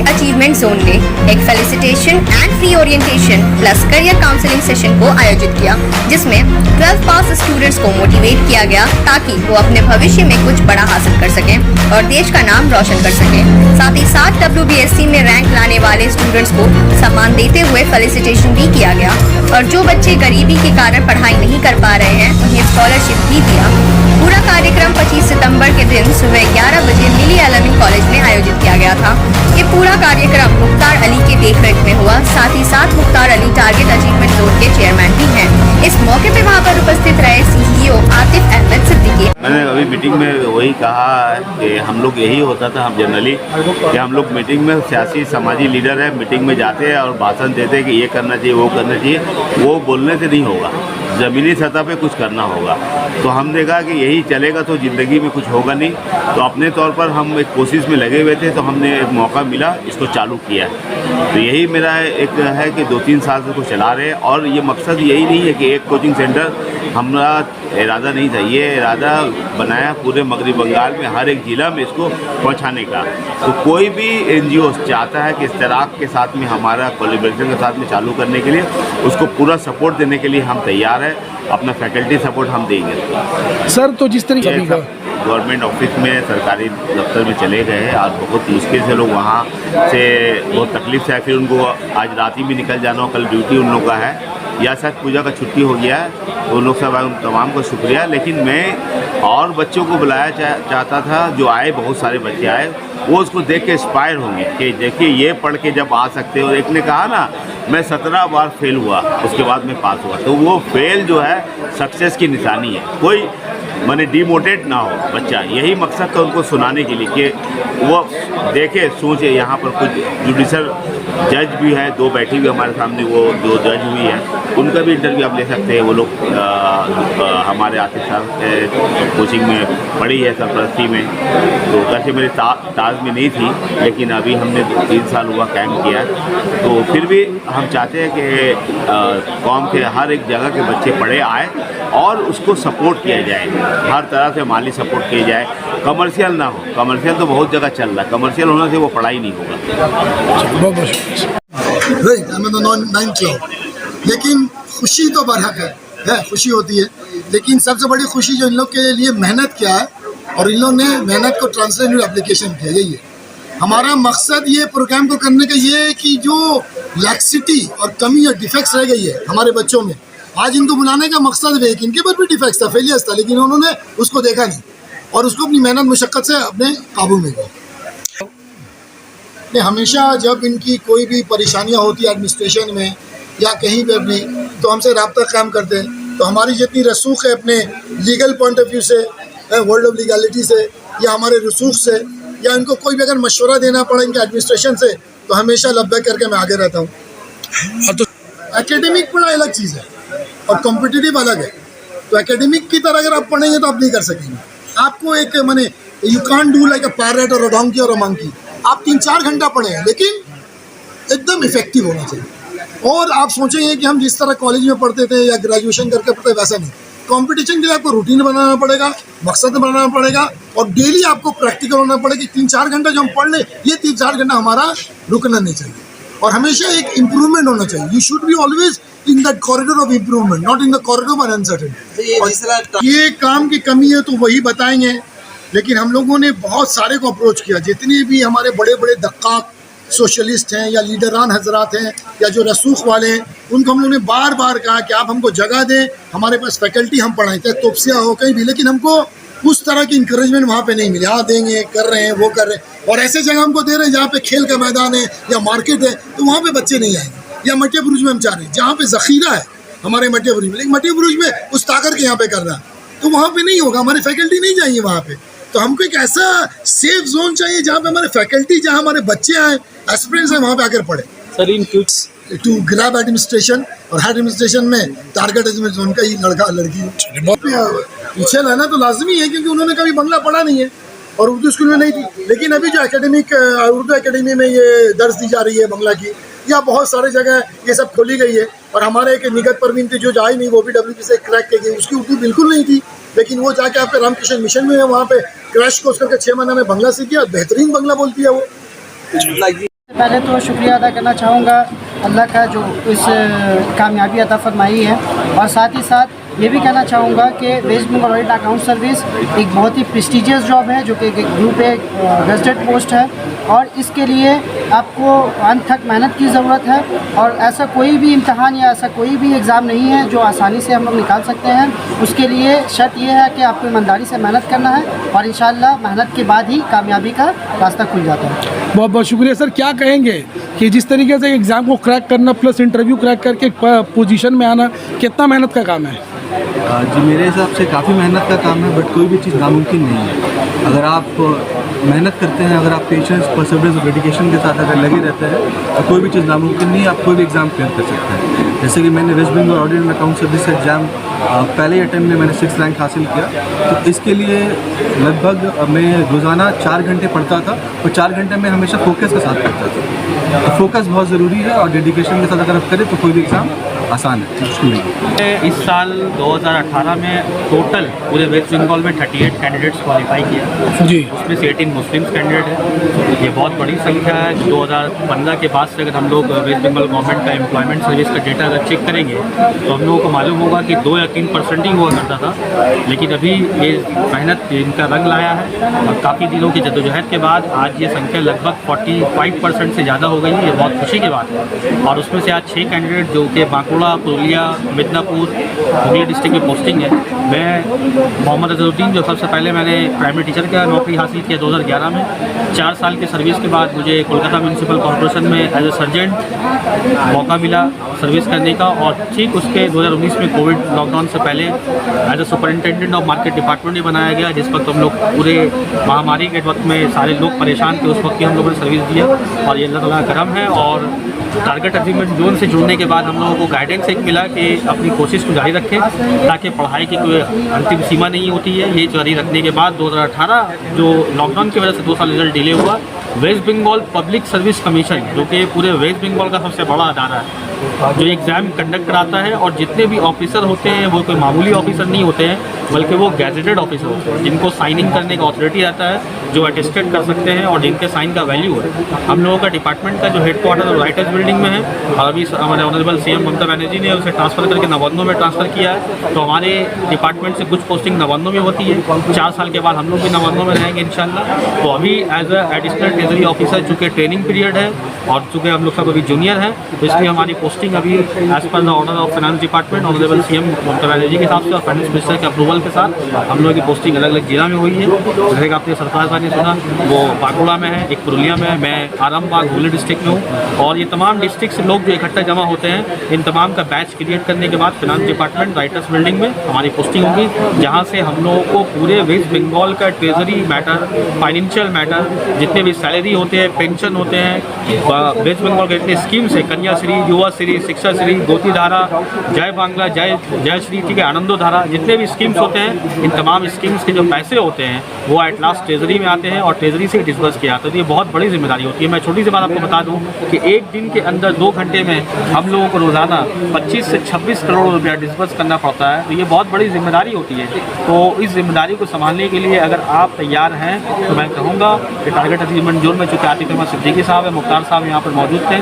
Achievement zone में एक felicitation and free orientation plus career counselling session को आयोजित किया, जिसमें 12 पास स्टूडेंट्स को मोटिवेट किया गया ताकि वो अपने भविष्य में कुछ बड़ा हासिल कर सकें और देश का नाम रोशन कर सकें। साथ ही साथ WBSC में रैंक लाने वाले स्टूडेंट्स को सम्मान देते हुए फेलिसिटेशन भी किया गया और जो बच्चे गरीबी के कारण पढ़ाई नहीं कर पा रहे हैं उन्हें स्कॉलरशिप भी दिया। पूरा कार्यक्रम 25 सितंबर के दिन सुबह 11 बजे मिली अलमिन कॉलेज में आयोजित किया गया था। ये पूरा कार्यक्रम मुख्तार अली के देखरेख में हुआ। साथ ही साथ Mukhtar Ali target achievement zone के चेयरमैन भी हैं। इस मौके पे वहाँ पर उपस्थित रहे CEO आतिफ अहमद सिद्दीकी। मैंने अभी मीटिंग में वही कहा है कि हम लोग यही होता था, हम जनरली कि हम लोग मीटिंग में सियासी समाजी लीडर है, मीटिंग में जाते हैं और भाषण देते हैं कि ये करना चाहिए वो करना चाहिए। वो बोलने से नहीं होगा, ज़मीनी सतह पे कुछ करना होगा। तो हमने कहा कि यही चलेगा तो ज़िंदगी में कुछ होगा नहीं। तो अपने तौर पर हम एक कोशिश में लगे हुए थे, तो हमने एक मौका मिला, इसको चालू किया है। तो यही मेरा एक है कि 2-3 साल से को चला रहे हैं और ये मकसद यही नहीं है कि एक कोचिंग सेंटर, हमारा इरादा नहीं था, ये इरादा बनाया पूरे मगरबी बंगाल में हर एक ज़िला में इसको पहुंचाने का। तो कोई भी NGO चाहता है कि इश्तराक के साथ में हमारा कोलैबोरेशन के साथ में चालू करने के लिए, उसको पूरा सपोर्ट देने के लिए हम तैयार हैं। अपना फैकल्टी सपोर्ट हम देंगे। सर तो जिस तरीके का गवर्नमेंट ऑफिस में, सरकारी दफ्तर में चले गए और बहुत मुश्किल से लोग वहाँ से बहुत तकलीफ से आए, फिर उनको आज रात ही भी निकल जाना हो, कल ड्यूटी उन लोगों का है या शायद पूजा का छुट्टी हो गया है, तो उन लोग सब उन तमाम को शुक्रिया। लेकिन मैं और बच्चों को बुलाया चाहता था, जो आए, बहुत सारे बच्चे आए, वो उसको देख के इंस्पायर होंगे कि देखिए ये पढ़ के जब आ सकते हो। एक ने कहा ना, मैं 17 बार फेल हुआ, उसके बाद मैं पास हुआ। तो वो फेल जो है सक्सेस की निशानी है। कोई माने डिमोटिवेट ना हो बच्चा, यही मकसद था उनको सुनाने के लिए कि वो देखे, सोचे। यहाँ पर कुछ जुडिशल जज भी है, 2 बैठी हुई हमारे सामने, वो जो जज हुई है उनका भी इंटरव्यू आप ले सकते हैं। वो लोग हमारे आतिफ साहब कोचिंग में पढ़ी है, सरपरस्ती में। तो वैसे मेरे ताज में नहीं थी, लेकिन अभी हमने 3 साल हुआ कैंप किया। तो फिर भी हम चाहते हैं कि कौम के हर एक जगह के बच्चे पढ़े आए और उसको सपोर्ट किया जाए, हर तरह से माली सपोर्ट किया जाए। कमर्शियल ना हो, कमर्शियल तो बहुत जगह चल रहा है, कमर्शियल होने से वो पढ़ाई नहीं होगा। लेकिन खुशी तो बरहक है, खुशी होती है। लेकिन सबसे बड़ी खुशी जो इन लोग के लिए मेहनत किया है और इन लोगों ने मेहनत को ट्रांसलेट एप्लीकेशन किया, यही है हमारा मकसद। ये प्रोग्राम को करने का ये है कि जो लैक्सिटी और कमी और डिफेक्ट्स रह गई है हमारे बच्चों में, आज इनको बुलाने का मकसद है कि इनके पर भी डिफेक्ट्स था, फेलियर्स था, लेकिन उन्होंने उसको देखा नहीं और उसको अपनी मेहनत मुशक्क़त से अपने काबू में किया। हमेशा जब इनकी कोई भी परेशानियां होती है एडमिनिस्ट्रेशन में या कहीं पर भी, तो हमसे रब्ता कायम करते हैं। तो हमारी जितनी रसूख है अपने लीगल पॉइंट ऑफ व्यू से, वर्ल्ड ऑफ लीगलिटी से, या हमारे रसूख से, या इनको कोई भी अगर मशवरा देना पड़े इनके एडमिनिस्ट्रेशन से, तो हमेशा लब्बैक करके मैं आगे रहता हूँ। तो एकेडमिक पढ़ाई अलग चीज़ है और कॉम्पिटिटिव अलग है। तो एकेडमिक की तरह अगर आप पढ़ेंगे तो आप नहीं कर सकेंगे। आपको एक माने you can't do like a parrot और अ डोंकी और अ मंकी। आप 3-4 घंटा पढ़ें, लेकिन एकदम इफेक्टिव होना चाहिए। और आप सोचेंगे कि हम जिस तरह कॉलेज में पढ़ते थे या ग्रेजुएशन करके पढ़ते, वैसा नहीं। कंपटीशन के लिए आपको रूटीन बनाना पड़ेगा, मकसद बनाना पड़ेगा और डेली आपको प्रैक्टिकल होना पड़ेगा कि 3-4 घंटा जो हम पढ़ लें, ये 3-4 घंटा हमारा रुकना नहीं चाहिए और हमेशा एक इम्प्रूवमेंट होना चाहिए। You should be always in that corridor of improvement, not in the corridor of uncertainty. ये काम की कमी है तो वही बताएंगे, लेकिन हम लोगों ने बहुत सारे को अप्रोच किया। जितने भी हमारे बड़े बड़े दक्काक सोशलिस्ट हैं या लीडरान हजरात हैं या जो रसूख वाले हैं, उनको हम लोगों ने बार बार कहा कि आप हमको जगह दें, हमारे पास फैकल्टी, हम पढ़ाएं, चाहे तोपसिया हो कहीं भी, लेकिन हमको उस तरह की इंकरेजमेंट वहाँ पे नहीं मिली। हाँ देंगे, कर रहे हैं, वो कर रहे हैं, और ऐसे जगह हमको दे रहे हैं जहाँ पे खेल का मैदान है या मार्केट है, तो वहाँ पे बच्चे नहीं आएंगे। या मटिया बुरुज में हम चाह रहे हैं जहाँ पे ज़ख़ीरा है हमारे मटिया बुरुज में, लेकिन मटिया बुरुज में उस ताकर के यहाँ पे कर रहा है, तो वहाँ पे नहीं होगा, हमारी फैकल्टी नहीं जाएंगे वहाँ पे। तो हमको एक ऐसा सेफ जोन चाहिए जहाँ पे हमारे फैकल्टी, जहाँ हमारे बच्चे आए, एस्पिरेंट्स हैं, वहाँ पे आकर पढ़े। Sir in future to grab administration, और हर एडमिनिस्ट्रेशन में टारगेट एडमिनिस्ट्रेशन का ही लड़का लड़की पीछे रहना तो लाजमी है, क्योंकि उन्होंने कभी बंगला पढ़ा नहीं है और उर्दू स्कूल में नहीं थी। लेकिन अभी जो एकेडमिक उर्दू एकेडमी में ये दर्ज दी जा रही है बंगला की, या बहुत सारे जगह ये सब खोली गई है। और हमारे एक निगत परवीन थी जो जाई नहीं, वो भी WP से क्रैक की गई, उसकी उर्दू बिल्कुल नहीं थी, लेकिन वो जाके आपके रामकृष्ण मिशन में है, वहाँ पे क्रैश कोर्स करके 6 महीने में बंगला सीख गया, बेहतरीन बंगला बोलती है वो। पहले तो शुक्रिया अदा करना चाहूँगा अल्लाह का जो इस कामयाबी अता फरमाई है, और साथ ही साथ ये भी कहना चाहूँगा कि West Bengal audit account service एक बहुत ही प्रेस्टिजियस जॉब है, जो कि एक ग्रुप गेजेटेड पोस्ट है, और इसके लिए आपको अंत तक मेहनत की ज़रूरत है। और ऐसा कोई भी इम्तहान या ऐसा कोई भी एग्ज़ाम नहीं है जो आसानी से हम लोग निकाल सकते हैं। उसके लिए शर्त यह है कि आपको ईमानदारी से मेहनत करना है, और इंशाअल्लाह मेहनत के बाद ही कामयाबी का रास्ता खुल जाता है। बहुत बहुत शुक्रिया सर। क्या कहेंगे कि जिस तरीके से एग्ज़ाम को क्रैक करना प्लस इंटरव्यू क्रैक करके पोजीशन में आना कितना मेहनत का काम है? जी मेरे हिसाब से काफ़ी मेहनत का काम है, बट कोई भी चीज़ नामुमकिन नहीं है। अगर आप मेहनत करते हैं, अगर आप पेशेंस, परसिवरेंस और डेडिकेशन के साथ अगर लगे रहते हैं तो कोई भी चीज़ नामुमकिन नहीं है, आप कोई भी एग्ज़ाम क्लियर कर सकते हैं। जैसे कि मैंने West Bengal audit and account service exam पहले अटैम्प्ट में मैंने 6th रैंक हासिल किया, तो इसके लिए लगभग मैं रोज़ाना 4 घंटे पढ़ता था, और 4 घंटे में हमेशा फोकस के साथ पढ़ता था। तो फोकस बहुत ज़रूरी है, और डेडिकेशन के साथ अगर आप करें तो कोई भी एग्ज़ाम आसान है, मुश्किल नहीं। इस साल 2018 में टोटल पूरे वेस्ट बंगाल में 38 कैंडिडेट्स क्वालिफाई किया जी, उसमें से 18 मुस्लिम्स कैंडिडेट हैं। ये बहुत बड़ी संख्या है। 2015 के बाद से अगर हम लोग वेस्ट बंगाल गवर्नमेंट का एम्प्लॉयमेंट सर्विस का डेटा अगर चेक करेंगे तो हम लोगों को मालूम होगा कि 2 या 3% ही हुआ करता था, लेकिन अभी ये मेहनत इनका रंग लाया है, और काफ़ी दिनों की जद्दोजहद के बाद आज ये संख्या लगभग 45% से ज़्यादा हो गई है। ये बहुत खुशी की बात है। और उसमें से आज 6 कैंडिडेट जो कि बांकुड़ा, पुरुलिया, मिदनापुर, हुगली डिस्ट्रिक्ट में पोस्टिंग है। मैं मोहम्मद अजहरुद्दीन, जो सबसे पहले मैंने प्राइमरी टीचर का नौकरी हासिल किया 2011 में, 4 साल की सर्विस के बाद मुझे कोलकाता म्यूनसिपल कॉर्पोरेशन में एज ए सर्जेंट मौका मिला सर्विस करने का, और ठीक उसके 2019 में कोविड लॉकडाउन से पहले as a superintendent of market department भी बनाया गया, जिस वक्त हम लोग पूरे महामारी के वक्त में सारे लोग परेशान थे, उस वक्त की हम लोगों ने सर्विस दिया, और ये अल्लाह ताला का करम है। और टारगेट अचीवमेंट जोन से जुड़ने के बाद हम लोगों को गाइडेंस एक मिला कि अपनी कोशिश को जारी रखें, ताकि पढ़ाई की कोई अंतिम सीमा नहीं होती है। ये जारी रखने के बाद 2018 जो लॉकडाउन की वजह से 2 साल रिजल्ट डिले हुआ, West Bengal public service commission, जो कि पूरे वेस्ट बंगाल का सबसे बड़ा अदारा है, जो एग्ज़ाम कंडक्ट कराता है, और जितने भी ऑफिसर होते हैं वो कोई मामूली ऑफिसर नहीं होते हैं, बल्कि वो गैजेटेड ऑफिसर होते हैं, जिनको साइनिंग करने का ऑथोरिटी आता है, जो अटेस्टेड कर सकते हैं और जिनके साइन का वैल्यू है। हम लोगों का डिपार्टमेंट का जो हेडक्वार्टर राइटर्स बिल्डिंग में है, और अभी हमारे ऑनरेबल सीएम ममता बनर्जी ने उसे ट्रांसफ़र करके नवान्नों में ट्रांसफ़र किया है। तो हमारे डिपार्टमेंट से कुछ पोस्टिंग नवान्नों में होती है, 4 साल के बाद हम लोग भी नवान्नों में रहेंगे इंशाल्लाह। तो अभी as an additional treasury officer, चूँकि ट्रेनिंग पीरियड है और चूँकि हम लोग सब अभी जूनियर हैं, तो इसलिए हमारी पोस्टिंग अभी as per the order of finance department honourable CM Mamata Banerjee के हिसाब से और फाइनेंस मिनिस्टर के अप्रूवल के साथ हम लोगों की पोस्टिंग अलग अलग जिला में हुई है। जैसे कि आपने सरकार साहब ने सुना, वो बांकुड़ा में है, एक पुरुलिया में है, मैं आरामबाग हुगली डिस्ट्रिक्ट में हूँ, और ये तमाम डिस्ट्रिक्ट से लोग जो इकट्ठा जमा होते हैं, इन तमाम का बैच क्रिएट करने के बाद फाइनेंस डिपार्टमेंट राइटर्स बिल्डिंग में हमारी पोस्टिंग होगी, जहाँ से हम लोगों को पूरे वेस्ट बंगाल का ट्रेजरी मैटर, फाइनेंशियल मैटर, जितने भी सैलरी होते हैं, पेंशन होते हैं, वेस्ट बंगाल के इतने स्कीम्स है, कन्याश्री, युवा श्री, शिक्षा श्री, गोती धारा, जय बांग्ला, जय श्री, ठीक है, आनंदो धारा, जितने भी स्कीम्स होते हैं, इन तमाम स्कीम्स के जो पैसे होते हैं वो एट लास्ट ट्रेजरी में आते हैं, और ट्रेजरी से डिस्बर्स किया जाता है। तो ये बहुत बड़ी जिम्मेदारी होती है। मैं छोटी सी बात आपको बता दूं कि एक दिन के अंदर 2 घंटे में हम लोगों को रोज़ाना 25 से 26 करोड़ रुपया डिस्बर्स करना पड़ता है। तो ये बहुत बड़ी जिम्मेदारी होती है। तो इस जिम्मेदारी को संभालने के लिए अगर आप तैयार हैं तो मैं कहूँगा कि टारगेट अचीवमेंट जोन में चूँकि आतिफ अहमद सिद्दीकी साहब है, मुख्तार साहब यहाँ पर मौजूद थे,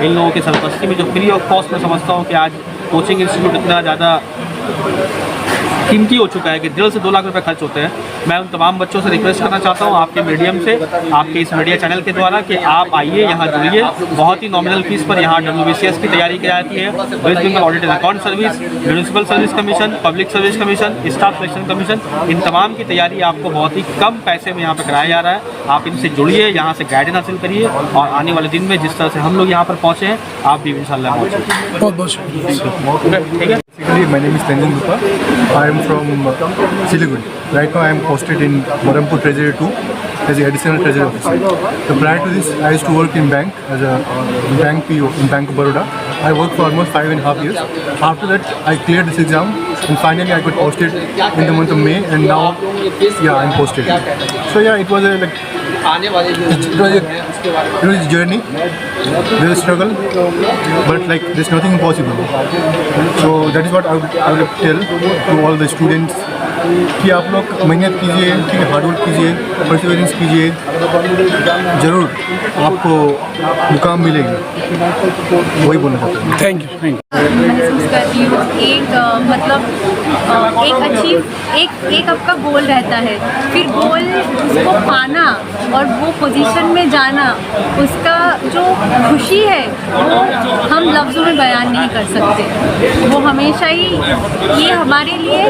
इन लोगों की सरपरस्ती में जो फ्री ऑफ कॉस्ट में समझता हूँ कि आज कोचिंग इंस्टीट्यूट इतना ज़्यादा कीमती हो चुका है कि 1.5 से 2 लाख रुपए खर्च होते हैं। मैं उन तमाम बच्चों से रिक्वेस्ट करना चाहता हूँ आपके मीडियम से, आपके इस मीडिया चैनल के द्वारा, कि आप आइए, यहाँ जुड़िए। बहुत ही नॉमिनल फीस पर यहाँ WBCS की तैयारी की जाती है, West Bengal audit and account service, municipal service commission, public service commission, staff selection commission, इन तमाम की तैयारी आपको बहुत ही कम पैसे में यहाँ पर कराया जा रहा है। आप इनसे जुड़िए, यहाँ से गाइडेंस हासिल करिए, और आने वाले दिन में जिस तरह से हम लोग यहाँ पर पहुँचे हैं, आप भी इंशाल्लाह पहुँचे। बहुत बहुत शुक्रिया। ठीक है। Basically, my name is Tanjan Rupa. I am from Siliguri. Right now, I am posted in Berhampur Treasury 2 as the additional treasury officer. So prior to this, I used to work in bank as a bank PO in Bank of Baroda. I worked for almost 5.5 years. After that, I cleared this exam, and finally, I got posted in the month of May, and now, yeah, I'm posted. So yeah, it was a journey. There is struggle, but like there's nothing impossible. So that is what I would tell to all the students कि आप लोग मेहनत कीजिए, ठीक है, hard work कीजिए, perseverance कीजिए, ज़रूर आपको मुकाम मिलेगी। वही बोलना चाहता हूँ। Thank you, thank you. महसूस करती हूँ एक एक आपका गोल रहता है, फिर गोल उसको पाना और वो पोजीशन में जाना, उसका जो खुशी है वो हम लफ्ज़ों में बयान नहीं कर सकते। वो हमेशा ही ये हमारे लिए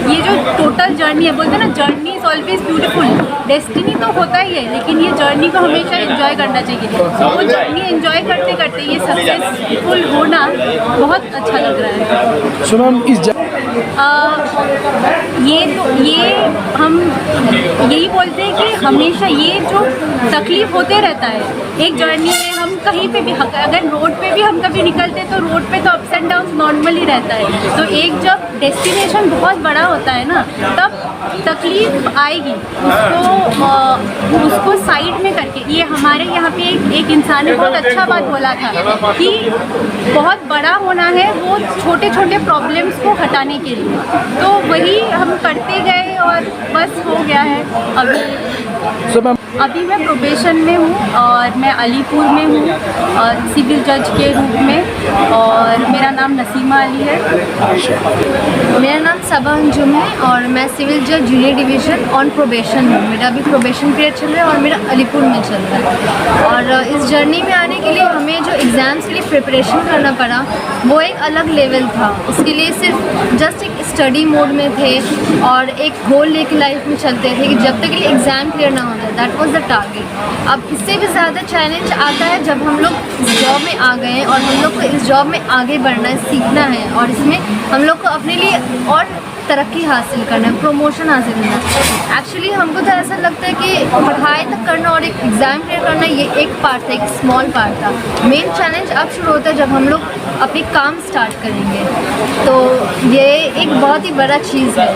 ये जो टोटल जर्नी है, बोलते हैं ना journey is always beautiful, destiny तो होता ही है लेकिन ये जर्नी को हमेशा एंजॉय करना चाहिए। वो जर्नी एंजॉय करते करते ये सक्सेसफुल होना बहुत अच्छा लग रहा है। सो मैम ये हम यही बोलते हैं कि हमेशा ये जो तकलीफ होते रहता है एक जर्नी में, हम कहीं पे भी अगर रोड पे भी हम कभी निकलते हैं तो रोड पे तो अप्स एंड डाउन नॉर्मल ही रहता है। तो एक जब डेस्टिनेशन बहुत बड़ा होता है ना तब तकलीफ आएगी, उसको साइड में करके। ये हमारे यहाँ पे एक इंसान ने बहुत अच्छा बात बोला था कि बहुत बड़ा होना है वो छोटे छोटे प्रॉब्लम्स को हटाने के लिए, तो वही हम करते गए और बस हो गया है। अभी मैं प्रोबेशन में हूँ और मैं अलीपुर में हूँ सिविल जज के रूप में, और मेरा नाम नसीमा अली है। मेरा नाम सबा अंजुम है और मैं सिविल जज जूनियर डिवीज़न ऑन प्रोबेशन हूँ। मेरा अभी प्रोबेशन पीरियड चल रहा है और मेरा अलीपुर में चल रहा है। और इस जर्नी में आने के लिए हमें जो एग्ज़ाम्स के लिए प्रिपरेशन करना पड़ा वो एक अलग लेवल था। उसके लिए सिर्फ जस्ट एक स्टडी मोड में थे और एक गोल लेके लाइफ में चलते थे कि जब तक ये एग्ज़ाम क्लियर ना हो जाए, दैट वाज द टारगेट। अब इससे भी ज़्यादा चैलेंज आता है जब हम लोग इस जॉब में आ गए हैं और हम लोग को इस जॉब में आगे बढ़ना है, सीखना है और इसमें हम लोग को अपने लिए और तरक्की हासिल करना है, प्रमोशन हासिल करना है। एक्चुअली हमको तो ऐसा लगता है कि पढ़ाई तक करना और एक एग्ज़ाम क्लियर करना ये एक पार्ट था, एक स्मॉल पार्ट था। मेन चैलेंज अब शुरू होता है जब हम लोग अपनी काम स्टार्ट करेंगे, तो ये एक बहुत ही बड़ा चीज़ है।